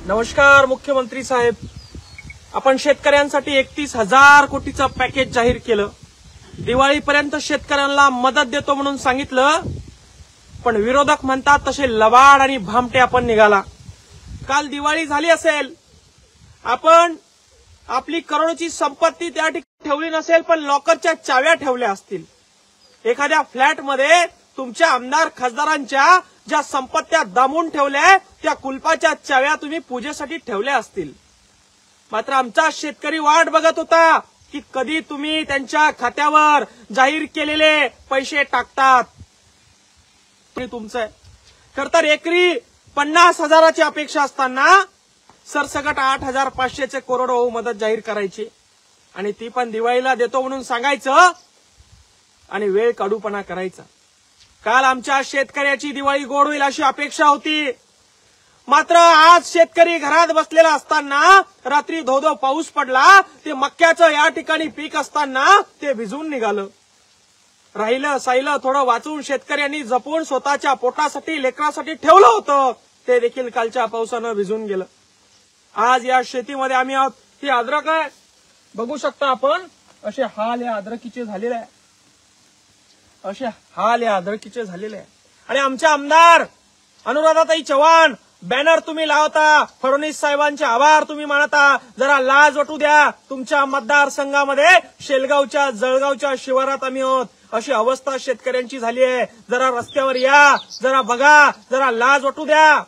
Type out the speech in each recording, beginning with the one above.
नमस्कार मुख्यमंत्री साहेब, आपण शेतकऱ्यांसाठी 31,000 कोटीचं पॅकेज जाहीर केलं. दिवाळीपर्यंत शेतकऱ्यांना मदत देतो म्हणून सांगितलं, पण विरोधक म्हणतात तसे लबाड आणि भामटे आपण निघाला. काल दिवाळी झाली असेल, आपण आपली करोडोची संपत्ती त्या ठिकाणी ठेवली नसेल, पण लॉकरच्या चाव्या ठेवल्या असतील. एखाद्या फ्लॅटमध्ये तुमच्या आमदार खासदारांच्या ज्या संपत्त्या दामून ठेवल्या त्या कुलपाच्या चाव्या तुम्ही पूजेसाठी ठेवल्या असतील. मात्र आमचा शेतकरी वाट बघत होता की कधी तुम्ही त्यांच्या खात्यावर जाहीर केलेले पैसे टाकतात. तुमचं खर तर एकरी 50,000ची अपेक्षा असताना सरसकट 8,500चे करोडो मदत जाहीर करायची आणि ती पण दिवाळीला देतो म्हणून सांगायचं आणि वेळ काढूपणा करायचा. काल आमच्या शेतकऱ्याची दिवाळी गोड होईल अशी अपेक्षा होती. मात्र आज शेतकरी घरात बसलेला असताना रात्री धो पाऊस पडला. ते मक्याचं या ठिकाणी पीक असताना ते भिजून निघालं. राहिलं साहिलं थोडं वाचून शेतकऱ्यांनी जपून स्वतःच्या पोटासाठी लेकरासाठी ठेवलं होतं, ते देखील कालच्या पावसानं भिजून गेलं. आज या शेतीमध्ये आम्ही आहोत. ही अद्रक आहे, बघू शकता आपण. असे हाल या अद्रकीचे झालेले आहे, असे हाल या अद्रकीचे झालेले आहे. आणि आमचे आमदार अनुराधाताई चव्हाण बॅनर तुम्ही लावता, फडणवीस साहेबांचे आभार तुम्ही मानता. जरा लाज वाटू द्या. तुमच्या मतदारसंघामध्ये शेलगावच्या जळगावच्या शिवारात आम्ही आहोत. अशी अवस्था शेतकऱ्यांची झाली आहे. जरा रस्त्यावर या, जरा बघा, जरा लाज वाटू द्या.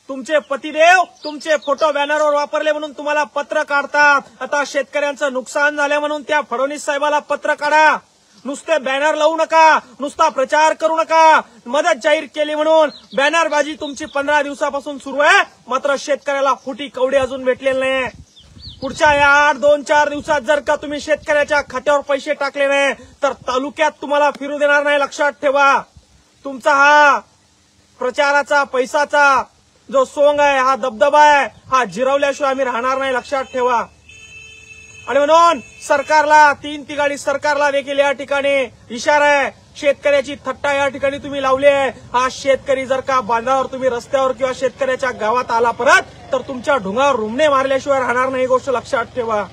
तुमचे पतिदेव तुमचे फोटो बॅनरवर वापरले म्हणून तुम्हाला पत्र काढतात. आता शेतकऱ्यांचं नुकसान झालं म्हणून त्या फडणवीस साहेबाला पत्र काढा. नुसते बॅनर लावू नका, नुसता प्रचार करू नका. मदत जाहीर केली म्हणून बॅनरबाजी तुमची 15 दिवसापासून सुरू आहे, मात्र शेतकऱ्याला फुटी कवडी अजून भेटलेले नाही. पुढच्या या 8-2-4 दिवसात जर का तुम्ही शेतकऱ्याच्या खात्यावर पैसे टाकले नाही तर तालुक्यात तुम्हाला फिरू देणार नाही. लक्षात ठेवा. तुमचा हा प्रचाराचा पैसाचा जो सोंग आहे, हा दबदबा आहे, हा जिरवल्याशिवाय आम्ही राहणार नाही. लक्षात ठेवा. आणि म्हणून सरकारला, 3 तिघाडी सरकारला देखील या ठिकाणी इशारा आहे. शेतकऱ्याची थट्टा या ठिकाणी तुम्ही लावली आहे. हा शेतकरी जर का बांधावर तुम्ही रस्त्यावर किंवा शेतकऱ्याच्या गावात आला परत तर तुमच्या ढोंगावर रुमणे मारल्याशिवाय राहणार नाही. ही गोष्ट लक्षात ठेवा.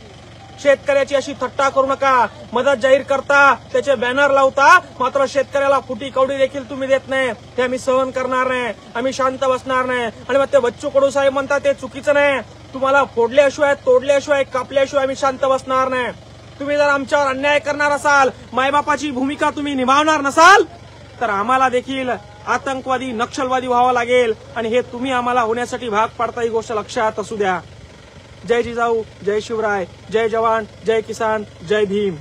शेतकऱ्याची अशी थट्टा करू नका. मदत जाहीर करता, त्याचे बॅनर लावता, मात्र शेतकऱ्याला फुटी कवडी देखील तुम्ही देत नाही. ते आम्ही सहन करणार नाही. आम्ही शांत बसणार नाही. आणि मग ते बच्चू कडू साहेब म्हणतात ते चुकीचं नाही. तुम्हाला फोडल्याशिवाय, तोडल्याशिवाय, कापल्याशिवाय आम्ही शांत बसणार नाही. तुम्ही जर आमच्यावर अन्याय करणार असाल, मायबापाची भूमिका तुम्ही निभावणार नसाल, तर आम्हाला देखील आतंकवादी, नक्षलवादी व्हावं लागेल. आणि हे तुम्ही आम्हाला होण्यासाठी भाग पाडता. ही गोष्ट लक्षात असू द्या. जय जिजाऊ, जय शिवराय, जय जवान, जय किसान, जय भीम.